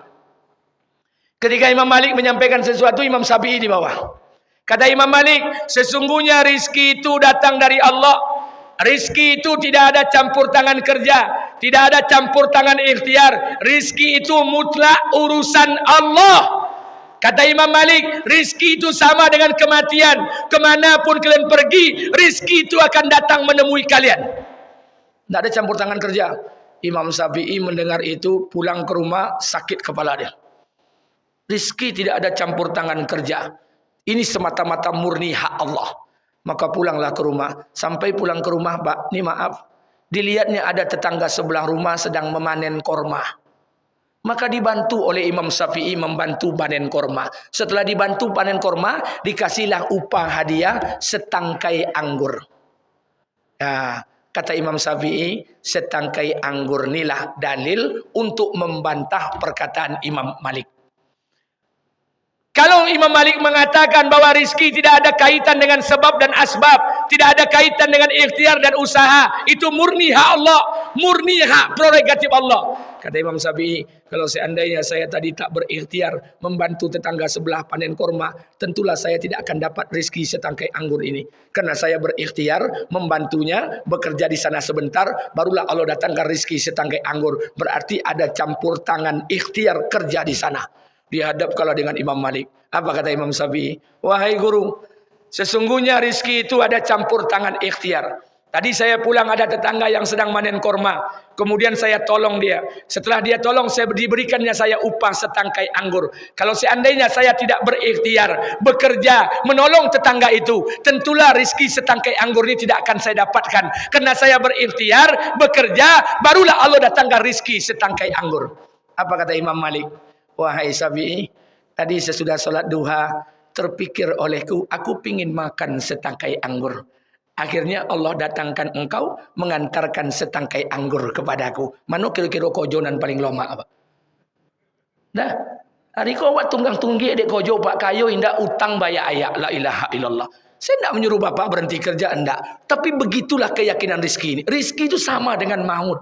Ketika Imam Malik menyampaikan sesuatu, Imam Syafi'i di bawah. Kata Imam Malik, sesungguhnya rizki itu datang dari Allah. Rizki itu tidak ada campur tangan kerja, tidak ada campur tangan ikhtiar. Rizki itu mutlak urusan Allah. Kata Imam Malik, rizki itu sama dengan kematian. Kemanapun kalian pergi, rizki itu akan datang menemui kalian. Tidak ada campur tangan kerja. Imam Syafi'i mendengar itu, pulang ke rumah, sakit kepala dia. Rizki tidak ada campur tangan kerja. Ini semata-mata murni hak Allah. Maka pulanglah ke rumah. Sampai pulang ke rumah, Pak, ini maaf, dilihatnya ada tetangga sebelah rumah sedang memanen korma. Maka dibantu oleh Imam Syafi'i membantu panen korma. Setelah dibantu panen korma, dikasihlah upah hadiah setangkai anggur. Nah, kata Imam Syafi'i, setangkai anggur inilah dalil untuk membantah perkataan Imam Malik. Kalau Imam Malik mengatakan bahwa rizki tidak ada kaitan dengan sebab dan asbab, tidak ada kaitan dengan ikhtiar dan usaha, itu murni hak Allah, murni hak prerogatif Allah. Kata Imam Syafi'i, kalau seandainya saya tadi tak berikhtiar membantu tetangga sebelah panen korma, tentulah saya tidak akan dapat rizki setangkai anggur ini. Karena saya berikhtiar membantunya, bekerja di sana sebentar, barulah Allah datangkan rizki setangkai anggur. Berarti ada campur tangan ikhtiar kerja di sana. Dihadapkanlah dengan Imam Malik. Apa kata Imam Syafi'i? Wahai guru, sesungguhnya rizki itu ada campur tangan ikhtiar. Tadi saya pulang ada tetangga yang sedang manen korma. Kemudian saya tolong dia. Setelah dia tolong, saya diberikannya saya upah setangkai anggur. Kalau seandainya saya tidak berikhtiar, bekerja, menolong tetangga itu, tentulah rizki setangkai anggur ini tidak akan saya dapatkan. Karena saya berikhtiar, bekerja, barulah Allah datangkan rizki setangkai anggur. Apa kata Imam Malik? Wahai Syafi'i, tadi sesudah sholat duha, terpikir olehku, aku pingin makan setangkai anggur. Akhirnya Allah datangkan engkau, mengantarkan setangkai anggur kepadaku. Mana kira-kira kojonan paling lama apa? Nah, hari kau buat tunggang tunggi dek kojo pak kayu indah utang bayar ayak la ilaha illallah. Saya tidak menyuruh bapak berhenti kerja, enggak. Tapi begitulah keyakinan rizki ini. Rizki itu sama dengan maut.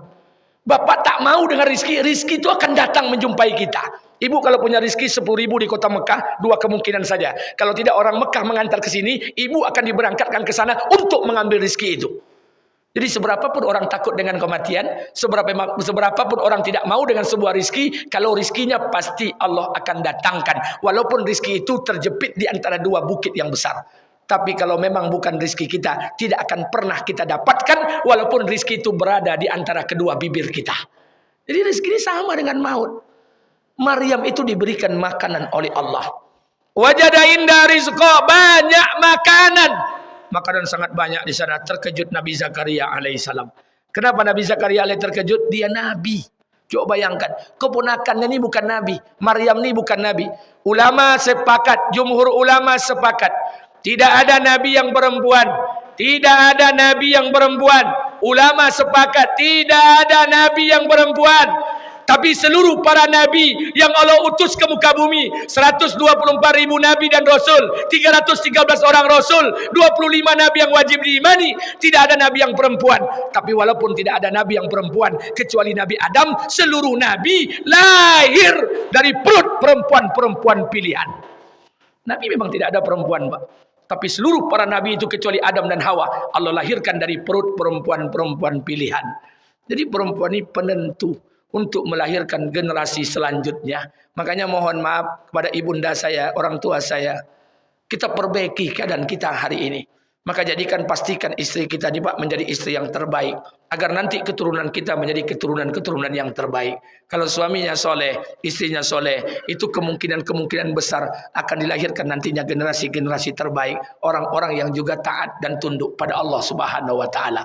Bapak tak mau dengan rizki, rizki itu akan datang menjumpai kita. Ibu kalau punya rizki 10.000 di kota Mekah, dua kemungkinan saja. Kalau tidak orang Mekah mengantar ke sini, ibu akan diberangkatkan ke sana untuk mengambil rizki itu. Jadi seberapapun orang takut dengan kematian, seberapapun orang tidak mau dengan sebuah rizki, kalau rizkinya pasti Allah akan datangkan. Walaupun rizki itu terjepit di antara dua bukit yang besar. Tapi kalau memang bukan rizki kita, tidak akan pernah kita dapatkan, walaupun rizki itu berada di antara kedua bibir kita. Jadi rizki ini sama dengan maut. Maryam itu diberikan makanan oleh Allah. Wajada inda rizqa, banyak makanan. Makanan sangat banyak di sana. Terkejut Nabi Zakaria alaihissalam. Kenapa Nabi Zakaria terkejut? Dia nabi. Coba bayangkan, keponakannya ini bukan nabi. Maryam ini bukan nabi. Ulama sepakat, jumhur ulama sepakat. Tidak ada nabi yang perempuan. Tidak ada nabi yang perempuan. Ulama sepakat, tidak ada nabi yang perempuan. Tapi seluruh para nabi yang Allah utus ke muka bumi, 124.000 nabi dan rasul, 313 orang rasul, 25 nabi yang wajib diimani, tidak ada nabi yang perempuan. Tapi walaupun tidak ada nabi yang perempuan kecuali Nabi Adam, seluruh nabi lahir dari perut perempuan-perempuan pilihan. Nabi memang tidak ada perempuan, Pak. Tapi seluruh para nabi itu kecuali Adam dan Hawa, Allah lahirkan dari perut perempuan-perempuan pilihan. Jadi perempuan ini penentu untuk melahirkan generasi selanjutnya. Makanya mohon maaf kepada ibunda saya, orang tua saya, kita perbaiki keadaan kita hari ini. Maka pastikan istri kita menjadi istri yang terbaik, agar nanti keturunan kita menjadi keturunan-keturunan yang terbaik. Kalau suaminya soleh, istrinya soleh, itu kemungkinan besar akan dilahirkan nantinya generasi-generasi terbaik, orang-orang yang juga taat dan tunduk pada Allah Subhanahu wa taala.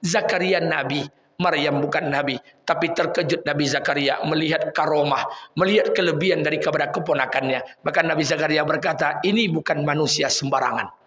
Zakaria nabi, Maryam bukan nabi, tapi terkejut Nabi Zakaria melihat karomah, melihat kelebihan dari kepada keponakannya. Bahkan Nabi Zakaria berkata, ini bukan manusia sembarangan.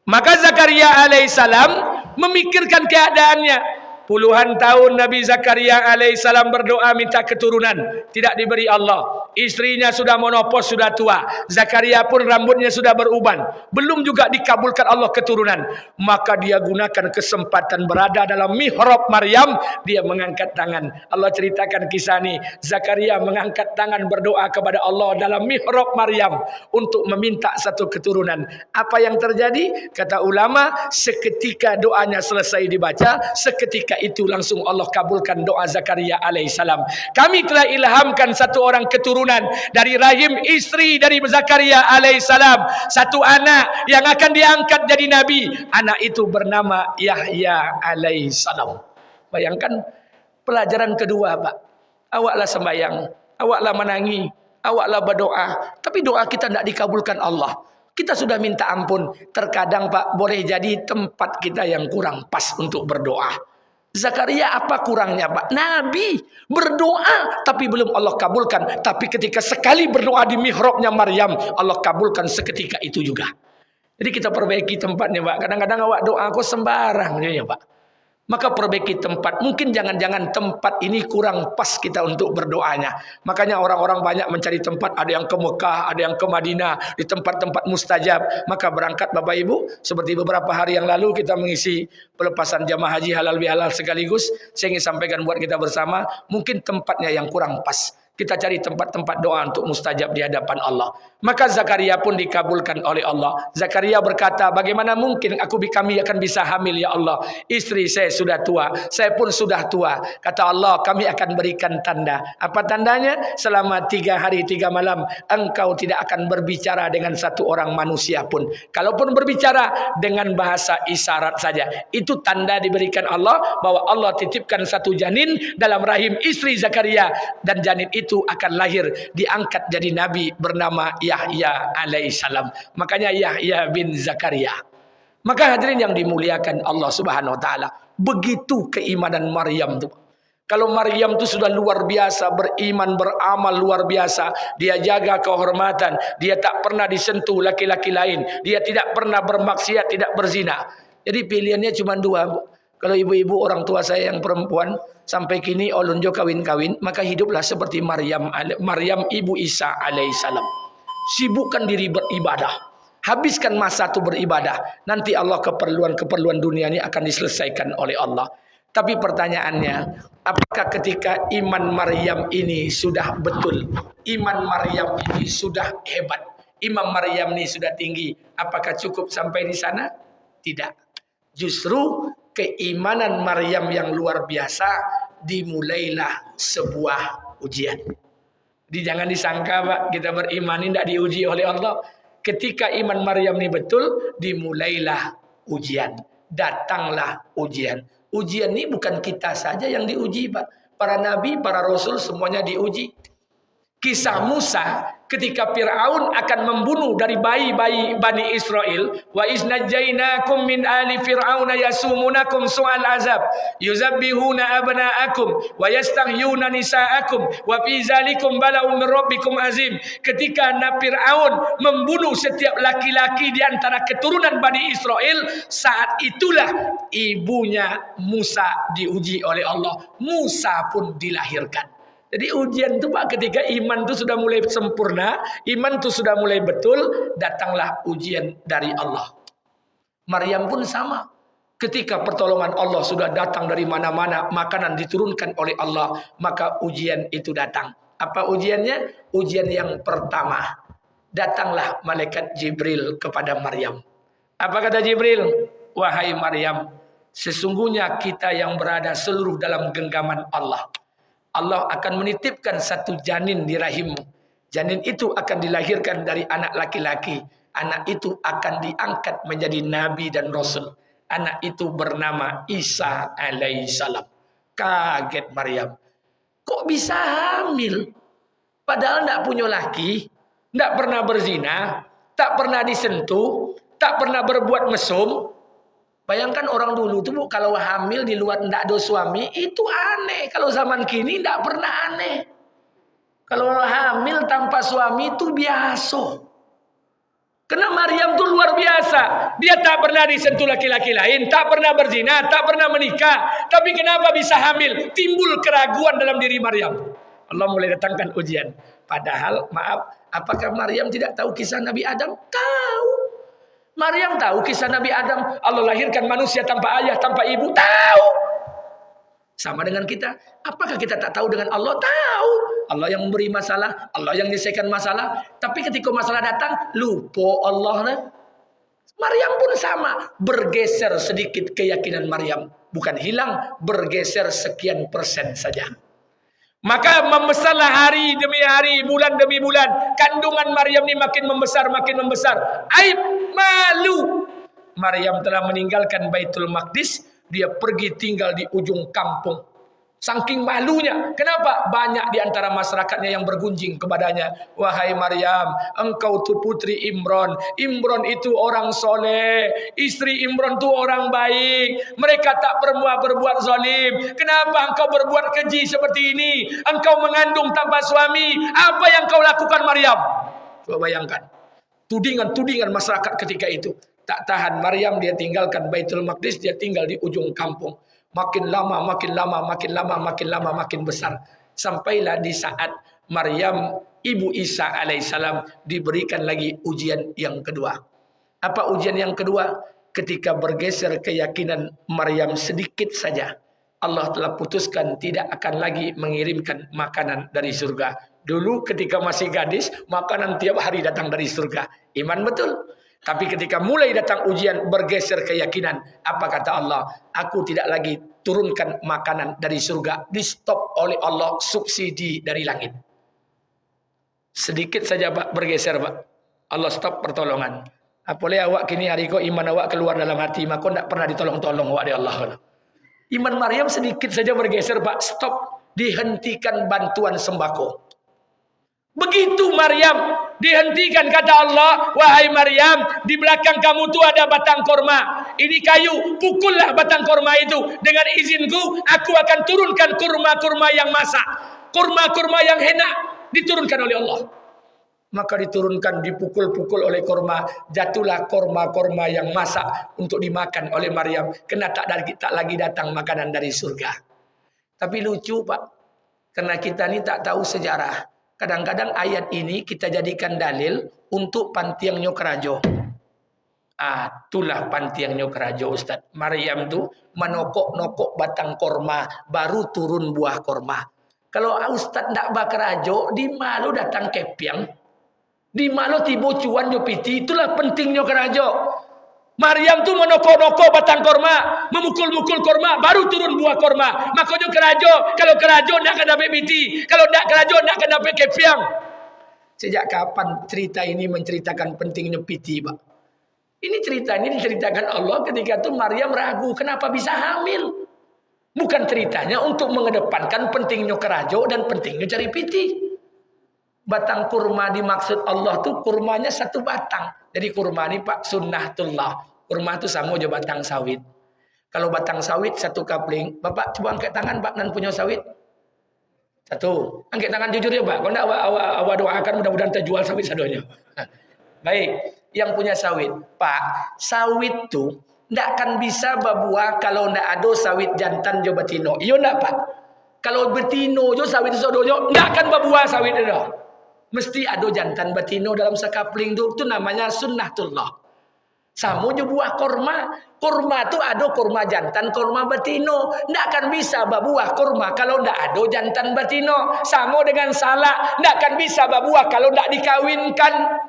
Maka Zakaria alaihissalam memikirkan keadaannya. Puluhan tahun Nabi Zakaria alaihissalam berdoa minta keturunan, tidak diberi Allah. Istrinya sudah menopause, sudah tua. Zakaria pun rambutnya sudah beruban, belum juga dikabulkan Allah keturunan. Maka dia gunakan kesempatan berada dalam mihrab Maryam, dia mengangkat tangan. Allah ceritakan kisah ini. Zakaria mengangkat tangan berdoa kepada Allah dalam mihrab Maryam untuk meminta satu keturunan. Apa yang terjadi? Kata ulama, seketika doanya selesai dibaca, seketika itu langsung Allah kabulkan doa Zakaria alaihissalam. Kami telah ilhamkan satu orang keturunan dari rahim istri dari Zakaria alaihissalam, satu anak yang akan diangkat jadi nabi. Anak itu bernama Yahya alaihissalam. Bayangkan pelajaran kedua, Pak. Awaklah sembahyang, awaklah menangi, awaklah berdoa, tapi doa kita tidak dikabulkan Allah. Kita sudah minta ampun. Terkadang, Pak, boleh jadi tempat kita yang kurang pas untuk berdoa. Zakaria apa kurangnya, Pak? Nabi berdoa tapi belum Allah kabulkan. Tapi ketika sekali berdoa di mihrabnya Maryam, Allah kabulkan seketika itu juga. Jadi kita perbaiki tempatnya, Pak. Kadang-kadang awak doa aku sembarang ya, Pak. Maka perbaiki tempat. Mungkin jangan-jangan tempat ini kurang pas kita untuk berdoanya. Makanya orang-orang banyak mencari tempat. Ada yang ke Mekah, ada yang ke Madinah, di tempat-tempat mustajab. Maka berangkat Bapak Ibu. Seperti beberapa hari yang lalu kita mengisi pelepasan jamaah haji halal bihalal sekaligus. Saya ingin sampaikan buat kita bersama. Mungkin tempatnya yang kurang pas. Kita cari tempat-tempat doa untuk mustajab di hadapan Allah. Maka Zakaria pun dikabulkan oleh Allah. Zakaria berkata, bagaimana mungkin kami akan bisa hamil ya Allah? Istri saya sudah tua, saya pun sudah tua. Kata Allah, kami akan berikan tanda. Apa tandanya? Selama 3 hari 3 malam, engkau tidak akan berbicara dengan satu orang manusia pun. Kalaupun berbicara dengan bahasa isyarat saja. Itu tanda diberikan Allah, bahwa Allah titipkan satu janin dalam rahim istri Zakaria. Dan janin itu akan lahir, diangkat jadi nabi bernama Yahya alaihissalam. Makanya Yahya bin Zakaria. Maka hadirin yang dimuliakan Allah Subhanahu wa taala, begitu keimanan Maryam itu. Kalau Maryam itu sudah luar biasa, beriman, beramal luar biasa, dia jaga kehormatan, dia tak pernah disentuh laki-laki lain, dia tidak pernah bermaksiat, tidak berzina. Jadi pilihannya cuma 2. Kalau ibu-ibu orang tua saya yang perempuan sampai kini olunjo kawin-kawin, maka hiduplah seperti Maryam ibu Isa alaihissalam. Sibukkan diri beribadah. Habiskan masa itu beribadah. Nanti Allah keperluan-keperluan dunia ini akan diselesaikan oleh Allah. Tapi pertanyaannya, apakah ketika iman Maryam ini sudah betul, iman Maryam ini sudah hebat, iman Maryam ini sudah tinggi, apakah cukup sampai di sana? Tidak. Justru keimanan Maryam yang luar biasa, dimulailah sebuah ujian. Jangan disangka Pak, kita beriman ini tidak diuji oleh Allah. Ketika iman Maryam ini betul, dimulailah ujian. Datanglah ujian. Ujian ini bukan kita saja yang diuji Pak. Para nabi, para rasul semuanya diuji. Kisah Musa ketika Fir'aun akan membunuh dari bayi-bayi Bani Israel, wa iznajjainakum min ali fir'auna yasumunakum su'al azab yuzabbihuna abna'akum wa yastahyuna nisa'akum wa fi zalikum bala'un min rabbikum azim. Ketika Nabi Fir'aun membunuh setiap laki-laki di antara keturunan Bani Israel, saat itulah ibunya Musa diuji oleh Allah. Musa pun dilahirkan. Jadi ujian itu Pak, ketika iman itu sudah mulai sempurna, iman itu sudah mulai betul, datanglah ujian dari Allah. Maryam pun sama. Ketika pertolongan Allah sudah datang dari mana-mana, makanan diturunkan oleh Allah, maka ujian itu datang. Apa ujiannya? Ujian yang pertama. Datanglah malaikat Jibril kepada Maryam. Apa kata Jibril? Wahai Maryam, sesungguhnya kita yang berada seluruh dalam genggaman Allah. Allah akan menitipkan satu janin di rahimmu. Janin itu akan dilahirkan dari anak laki-laki. Anak itu akan diangkat menjadi nabi dan rasul. Anak itu bernama Isa alaihissalam. Kaget Maryam. Kok bisa hamil? Padahal tidak punya laki, tidak pernah berzina, tak pernah disentuh, tak pernah berbuat mesum. Bayangkan orang dulu tuh Bu, kalau hamil di luar tidak ada suami itu aneh. Kalau zaman kini tidak pernah aneh. Kalau hamil tanpa suami itu biasa. Karena Maryam tuh luar biasa. Dia tak pernah disentuh laki-laki lain, tak pernah berzina, tak pernah menikah. Tapi kenapa bisa hamil? Timbul keraguan dalam diri Maryam. Allah mulai datangkan ujian. Padahal maaf, apakah Maryam tidak tahu kisah Nabi Adam? Tahu. Maryam tahu kisah Nabi Adam. Allah lahirkan manusia tanpa ayah, tanpa ibu. Tahu. Sama dengan kita. Apakah kita tak tahu dengan Allah? Tahu. Allah yang memberi masalah. Allah yang menyelesaikan masalah. Tapi ketika masalah datang, lupa Allah. Maryam pun sama. Bergeser sedikit keyakinan Maryam. Bukan hilang. Bergeser sekian persen saja. Maka membesarlah hari demi hari, bulan demi bulan. Kandungan Maryam ini makin membesar, makin membesar. Aib, malu. Maryam telah meninggalkan Baitul Maqdis. Dia pergi tinggal di ujung kampung. Saking malunya. Kenapa? Banyak di antara masyarakatnya yang bergunjing kepadanya. Wahai Maryam, engkau tu putri Imran. Imran itu orang soleh. Istri Imran itu orang baik. Mereka tak pernah berbuat zalim. Kenapa engkau berbuat keji seperti ini? Engkau mengandung tanpa suami. Apa yang kau lakukan Maryam? Coba bayangkan. Tudingan-tudingan masyarakat ketika itu. Tak tahan Maryam, dia tinggalkan Baitul Maqdis. Dia tinggal di ujung kampung. Makin lama, makin lama, makin lama, makin lama, makin besar. Sampailah di saat Maryam, ibu Isa alaihissalam, diberikan lagi ujian yang kedua. Apa ujian yang kedua? Ketika bergeser keyakinan Maryam sedikit saja, Allah telah putuskan tidak akan lagi mengirimkan makanan dari surga. Dulu ketika masih gadis, makanan tiap hari datang dari surga. Iman betul. Tapi ketika mulai datang ujian, bergeser keyakinan. Apa kata Allah? Aku tidak lagi turunkan makanan dari surga. Di stop oleh Allah subsidi dari langit. Sedikit saja Pak bergeser Pak. Allah stop pertolongan. Apalagi awak kini hari kau iman awak keluar dalam hati. Maka tidak pernah ditolong-tolong awak dari Allah. Iman Maryam sedikit saja bergeser Pak. Stop. Dihentikan bantuan sembako. Begitu Maryam dihentikan, kata Allah, wahai Maryam, di belakang kamu tu ada batang korma. Ini kayu, pukullah batang korma itu. Dengan izinku, aku akan turunkan kurma-kurma yang masak. Kurma-kurma yang enak diturunkan oleh Allah. Maka diturunkan, dipukul-pukul oleh korma. Jatuhlah korma-korma yang masak untuk dimakan oleh Maryam. Kena tak lagi datang makanan dari surga. Tapi lucu Pak, karena kita ni tak tahu sejarah. Kadang-kadang ayat ini kita jadikan dalil untuk pantiang nyokrajo. Itulah pantiangnya kerajo Ustaz. Maryam tu menokok-nokok batang korma, baru turun buah korma. Kalau Ustaz ndak bakerajo, di malu datang kepiang. Di malu tibo cuan jo piti, itulah pentingnya kerajo. Maryam tu menokok-nokok batang korma, memukul-mukul korma, baru turun buah korma. Makanya kerajo, kalau kerajo ndak akan dapat piti, kalau ndak kerajo ndak akan dapat kepiang. Sejak kapan cerita ini menceritakan pentingnya piti, Pak? Ini cerita ini diceritakan Allah ketika itu Maryam ragu kenapa bisa hamil. Bukan ceritanya untuk mengedepankan pentingnya kerajo dan pentingnya cari piti. Batang kurma dimaksud Allah tuh kurmanya satu batang. Jadi kurma ini Pak sunnatullah. Kurma itu sama aja batang sawit. Kalau batang sawit satu kapling, Bapak coba angkat tangan Pak nan punya sawit. Satu. Angkat tangan jujur ya Pak. Kalau enggak awak doakan mudah-mudahan terjual sawit sadonya. Baik. Yang punya sawit, Pak, sawit tuh ndak akan bisa berbuah kalau ndak ada sawit jantan jo betino. Iya ndak Pak? Kalau betino jo sawit sodonya ndak akan berbuah sawit itu. Mesti ada jantan betino dalam sekapling tuh. Itu namanya sunnatullah. Sama jo buah korma. Korma tuh ada korma jantan, korma betino. Ndak akan bisa berbuah korma kalau ndak ada jantan betino. Sama dengan salak, ndak akan bisa berbuah kalau ndak dikawinkan.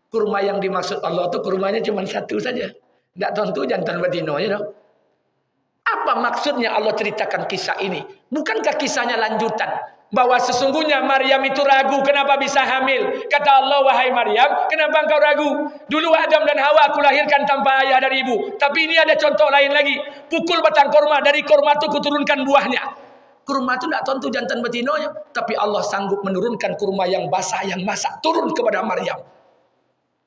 Kurma yang dimaksud Allah itu kurmanya cuma satu saja. Tidak tentu jantan betina ya dong. Apa maksudnya Allah ceritakan kisah ini? Bukankah kisahnya lanjutan? Bahwa sesungguhnya Maryam itu ragu kenapa bisa hamil. Kata Allah, wahai Maryam, kenapa engkau ragu? Dulu Adam dan Hawa aku lahirkan tanpa ayah dari ibu. Tapi ini ada contoh lain lagi. Pukul batang korma, dari korma itu kuturunkan buahnya. Kurma itu tidak tentu jantan betinanya. Tapi Allah sanggup menurunkan kurma yang basah, yang masak. Turun kepada Maryam.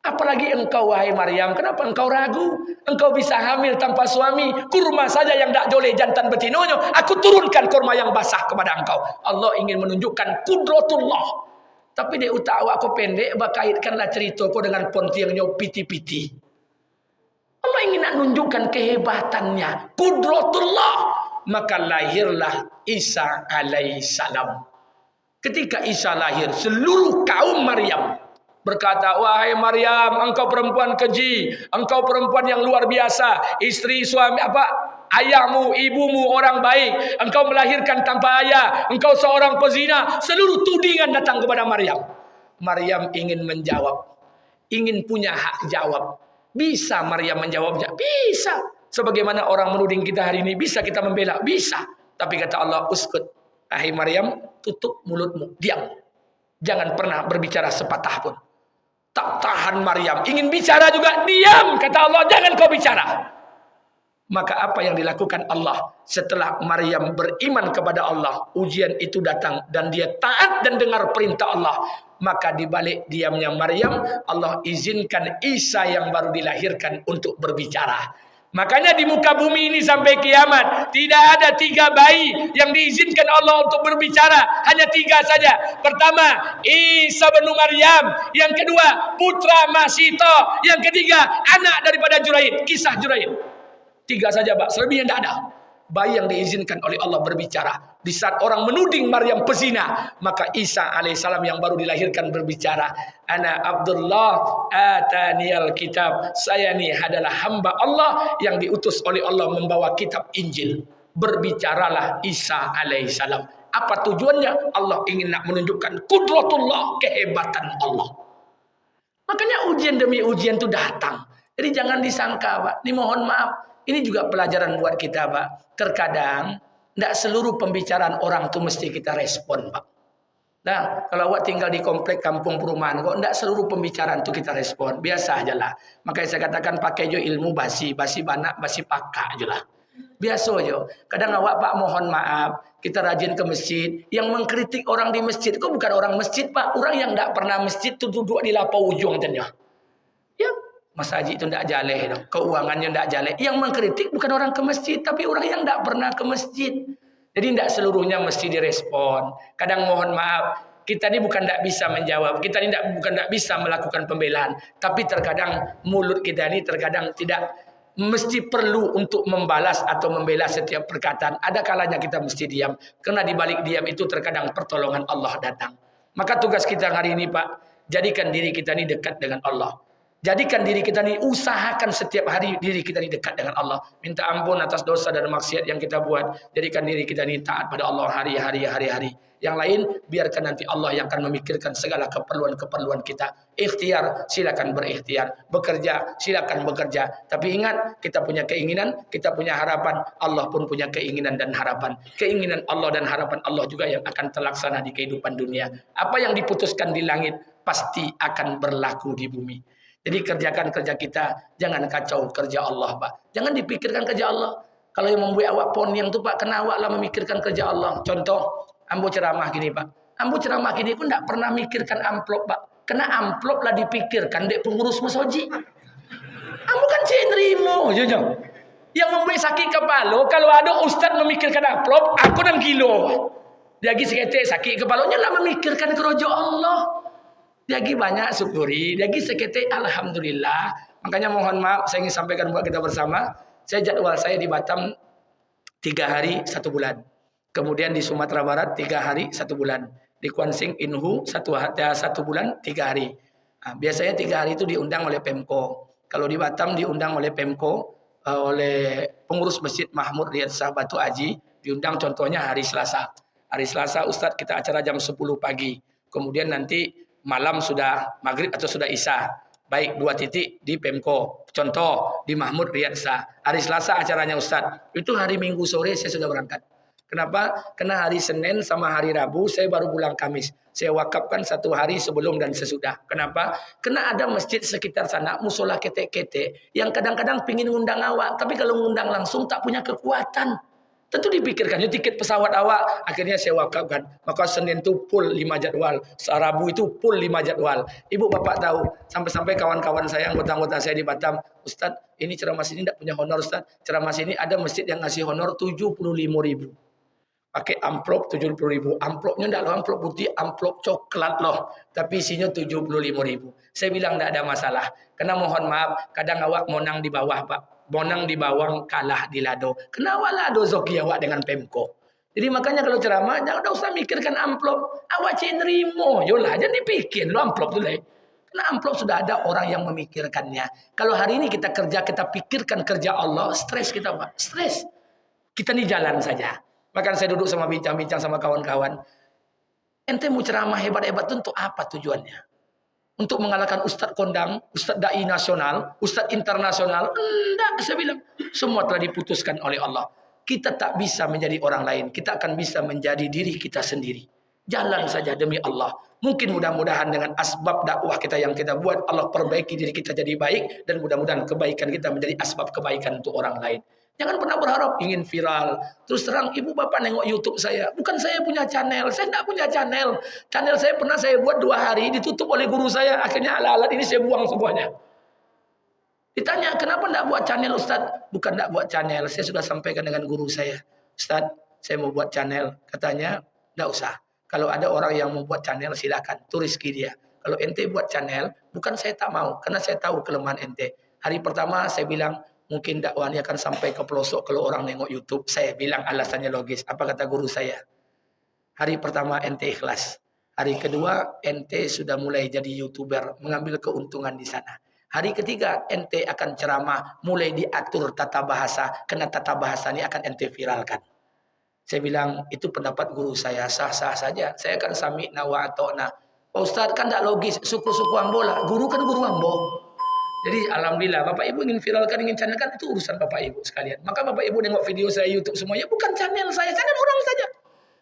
Apalagi engkau wahai Maryam, kenapa engkau ragu? Engkau bisa hamil tanpa suami. Kurma saja yang tak boleh jantan betinonya. Aku turunkan kurma yang basah kepada engkau. Allah ingin menunjukkan kudratullah. Tapi dia utak awak kau pendek, bakaitkanlah cerita kau dengan pontiangnya piti-piti. Allah ingin nak menunjukkan kehebatannya. Kudratullah. Maka lahirlah Isa alaihissalam. Ketika Isa lahir, seluruh kaum Maryam berkata, wahai Maryam, engkau perempuan keji, engkau perempuan yang luar biasa, istri suami ayahmu, ibumu orang baik, engkau melahirkan tanpa ayah, engkau seorang pezina. Seluruh tudingan datang kepada Maryam. Maryam ingin menjawab, ingin punya hak jawab. Bisa Maryam menjawabnya? Bisa. Sebagaimana orang menuding kita hari ini, bisa kita membela? Bisa. Tapi kata Allah, uskut, wahai Maryam, tutup mulutmu, diam. Jangan pernah berbicara sepatah pun. Tak tahan Maryam, ingin bicara juga, diam, kata Allah, jangan kau bicara. Maka apa yang dilakukan Allah setelah Maryam beriman kepada Allah, ujian itu datang dan dia taat dan dengar perintah Allah. Maka di balik diamnya Maryam, Allah izinkan Isa yang baru dilahirkan untuk berbicara. Makanya di muka bumi ini sampai kiamat tidak ada 3 bayi yang diizinkan Allah untuk berbicara, hanya 3 saja. Pertama, Isa bin Maryam. Yang kedua, putra Masito. Yang ketiga, anak daripada Juraid, kisah Juraid. 3 saja Pak, selebihnya tidak ada bayi yang diizinkan oleh Allah berbicara. Di saat orang menuding Maryam pezina, maka Isa alaihissalam yang baru dilahirkan berbicara, ana Abdullah ataniyal kitab, saya ini adalah hamba Allah yang diutus oleh Allah membawa kitab Injil. Berbicaralah Isa alaihissalam. Apa tujuannya? Allah ingin nak menunjukkan kudratullah, kehebatan Allah. Makanya ujian demi ujian itu datang. Jadi jangan disangka Pak, ini mohon maaf, ini juga pelajaran buat kita Pak. Terkadang tidak seluruh pembicaraan orang itu mesti kita respon Pak. Nah, kalau awak tinggal di komplek kampung perumahan kok tidak seluruh pembicaraan itu kita respon. Biasa aja lah. Makanya saya katakan pakai jo ilmu basi banak, basi pakak aja lah. Biasa aja. Kadang awak Pak mohon maaf, kita rajin ke masjid. Yang mengkritik orang di masjid itu bukan orang masjid Pak. Orang yang tidak pernah masjid itu duduk di lapau ujung tanya. Ya, Mas Haji itu tidak jaleh dong. Keuangannya tidak jaleh. Yang mengkritik bukan orang ke masjid, tapi orang yang tidak pernah ke masjid. Jadi tidak seluruhnya mesti direspon. Kadang mohon maaf, kita ini bukan tidak bisa menjawab. Kita ini bukan tidak bisa melakukan pembelaan. Tapi terkadang mulut kita ini terkadang tidak mesti perlu untuk membalas atau membela setiap perkataan. Ada kalanya kita mesti diam. Karena di balik diam itu terkadang pertolongan Allah datang. Maka tugas kita hari ini Pak, jadikan diri kita ini dekat dengan Allah. Jadikan diri kita ini, usahakan setiap hari diri kita ini dekat dengan Allah. Minta ampun atas dosa dan maksiat yang kita buat. Jadikan diri kita ini taat pada Allah hari-hari. Yang lain, biarkan nanti Allah yang akan memikirkan segala keperluan-keperluan kita. Ikhtiar, silakan berikhtiar. Bekerja, silakan bekerja. Tapi ingat, kita punya keinginan, kita punya harapan. Allah pun punya keinginan dan harapan. Keinginan Allah dan harapan Allah juga yang akan terlaksana di kehidupan dunia. Apa yang diputuskan di langit, pasti akan berlaku di bumi. Jadi kerjakan kerja kita, jangan kacau kerja Allah, Pak. Jangan dipikirkan kerja Allah. Kalau yang membuat awak poniang tu, Pak, kena awak lah memikirkan kerja Allah. Contoh, ambo ceramah gini, Pak. Ambo ceramah gini pun tak pernah mikirkan amplop, Pak. Kena amplop lah dipikirkan dek pengurus masoji. Ambo kan cenderimo, jujur. Yang membuat sakit kepala, kalau ada ustaz memikirkan amplop, aku dan kilo. Jadi seketik sakit kepalanya lah memikirkan kerja Allah. Lagi banyak syukuri, lagi seketik alhamdulillah. Makanya mohon maaf saya ingin sampaikan buat kita bersama. Saya jadwal saya di Batam 3 hari 1 bulan. Kemudian di Sumatera Barat 3 hari 1 bulan. Di Kuansing Inhu 1 bulan 3 hari. Nah, biasanya 3 hari itu diundang oleh Pemko. Kalau di Batam diundang oleh Pemko, oleh pengurus Masjid Mahmud Riyad Shah Batu Aji, diundang contohnya hari Selasa. Hari Selasa Ustadz kita acara jam 10 pagi. Kemudian nanti malam sudah maghrib atau sudah isya. Baik 2 titik di Pemko. Contoh di Mahmud Riyad Shah. Hari Selasa acaranya Ustadz. Itu hari Minggu sore saya sudah berangkat. Kenapa? Karena hari Senin sama hari Rabu saya baru pulang Kamis. Saya wakafkan 1 hari sebelum dan sesudah. Kenapa? Karena ada masjid sekitar sana, musola ketek-ketek, yang kadang-kadang pingin ngundang awak. Tapi kalau ngundang langsung tak punya kekuatan. Tentu dipikirkannya tiket pesawat awak. Akhirnya saya wakafkan. Maka Senin itu full 5 jadwal. Rabu itu full 5 jadwal. Ibu bapak tahu. Sampai-sampai kawan-kawan saya, anggota-anggota saya di Batam. Ustaz, ini ceramah sini tidak punya honor Ustaz. Ceramah sini ada masjid yang ngasih honor 75.000. Pakai amplop 70.000. Amplopnya tidak loh amplop putih, amplop coklat loh. Tapi isinya 75.000. Saya bilang tidak ada masalah. Karena mohon maaf, kadang awak monang di bawah Pak. Monang di bawah kalah di lado. Kenapa lado zoki awak dengan Pemko? Jadi makanya kalau ceramah, jangan usah mikirkan amplop. Awak cenderimo. Yolah, jangan dipikir lo amplop tu lah. Karena amplop sudah ada orang yang memikirkannya. Kalau hari ini kita kerja, kita pikirkan kerja Allah, stres kita Pak. Stres. Kita ni jalan saja. Bahkan saya duduk sama bincang-bincang sama kawan-kawan. Ente mau ceramah hebat-hebat itu untuk apa tujuannya? Untuk mengalahkan Ustadz kondang, Ustadz da'i nasional, Ustadz internasional? Enggak, saya bilang. Semua telah diputuskan oleh Allah. Kita tak bisa menjadi orang lain. Kita akan bisa menjadi diri kita sendiri. Jalan saja demi Allah. Mungkin mudah-mudahan dengan asbab dakwah kita yang kita buat, Allah perbaiki diri kita jadi baik. Dan mudah-mudahan kebaikan kita menjadi asbab kebaikan untuk orang lain. Jangan pernah berharap ingin viral. Terus terang, ibu bapak nengok YouTube saya. Bukan saya punya channel. Saya tidak punya channel. Channel saya pernah saya buat 2 hari. Ditutup oleh guru saya. Akhirnya alat-alat ini saya buang semuanya. Ditanya, kenapa tidak buat channel Ustaz? Bukan tidak buat channel. Saya sudah sampaikan dengan guru saya. Ustaz, saya mau buat channel. Katanya, tidak usah. Kalau ada orang yang mau buat channel, silakan. Itu rezeki dia. Kalau ente buat channel, bukan saya tak mau. Karena saya tahu kelemahan ente. Hari pertama saya bilang, mungkin dakwahnya akan sampai ke pelosok kalau orang nengok YouTube. Saya bilang alasannya logis. Apa kata guru saya? Hari pertama ente ikhlas. Hari kedua ente sudah mulai jadi YouTuber. Mengambil keuntungan di sana. Hari ketiga ente akan ceramah. Mulai diatur tata bahasa. Karena tata bahasa ini akan ente viralkan. Saya bilang itu pendapat guru saya. Sah-sah saja. Saya akan sami'na wa ata'na. Pak Ustaz kan tidak logis. Suku-suku ambola. Guru kan guru ambo. Jadi alhamdulillah Bapak Ibu ingin viralkan, ingin channel kan itu urusan Bapak Ibu sekalian. Maka Bapak Ibu nengok video saya YouTube semuanya bukan channel saya kan orang saja.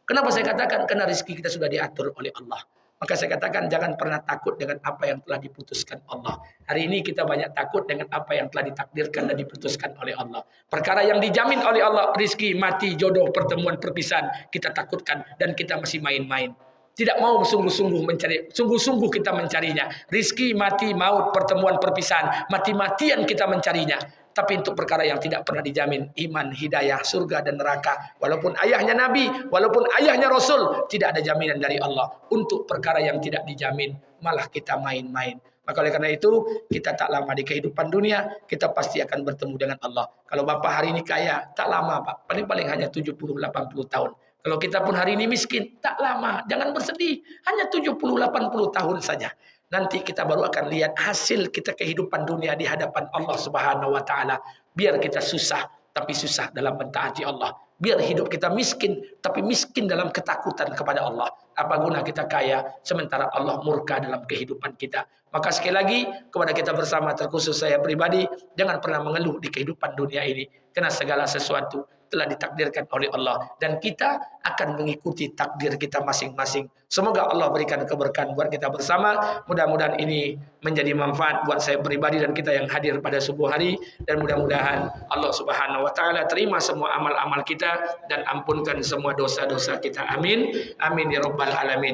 Kenapa saya katakan? Karena rezeki kita sudah diatur oleh Allah. Maka saya katakan jangan pernah takut dengan apa yang telah diputuskan Allah. Hari ini kita banyak takut dengan apa yang telah ditakdirkan dan diputuskan oleh Allah. Perkara yang dijamin oleh Allah, rezeki, mati, jodoh, pertemuan, perpisahan, kita takutkan dan kita masih main-main. Tidak mau sungguh-sungguh mencari, sungguh-sungguh kita mencarinya. Rizki, mati, maut, pertemuan, perpisahan, mati-matian kita mencarinya. Tapi untuk perkara yang tidak pernah dijamin, iman, hidayah, surga dan neraka, walaupun ayahnya Nabi, walaupun ayahnya Rasul, tidak ada jaminan dari Allah. Untuk perkara yang tidak dijamin, malah kita main-main. Maka oleh karena itu, kita tak lama di kehidupan dunia, kita pasti akan bertemu dengan Allah. Kalau Bapak hari ini kaya, tak lama Pak, paling-paling hanya 70-80 tahun. Kalau kita pun hari ini miskin, tak lama. Jangan bersedih. Hanya 70-80 tahun saja. nanti kita baru akan lihat hasil kita kehidupan dunia di hadapan Allah Subhanahu wa taala. Biar kita susah, tapi susah dalam mentaati Allah. Biar hidup kita miskin, tapi miskin dalam ketakutan kepada Allah. Apa guna kita kaya sementara Allah murka dalam kehidupan kita? Maka sekali lagi kepada kita bersama, terkhusus saya pribadi, jangan pernah mengeluh di kehidupan dunia ini, karena segala sesuatu telah ditakdirkan oleh Allah dan kita akan mengikuti takdir kita masing-masing. Semoga Allah berikan keberkahan buat kita bersama. Mudah-mudahan ini menjadi manfaat buat saya pribadi dan kita yang hadir pada subuh hari, dan mudah-mudahan Allah Subhanahu wa taala terima semua amal-amal kita dan ampunkan semua dosa-dosa kita. Amin. Amin ya rabbal alamin.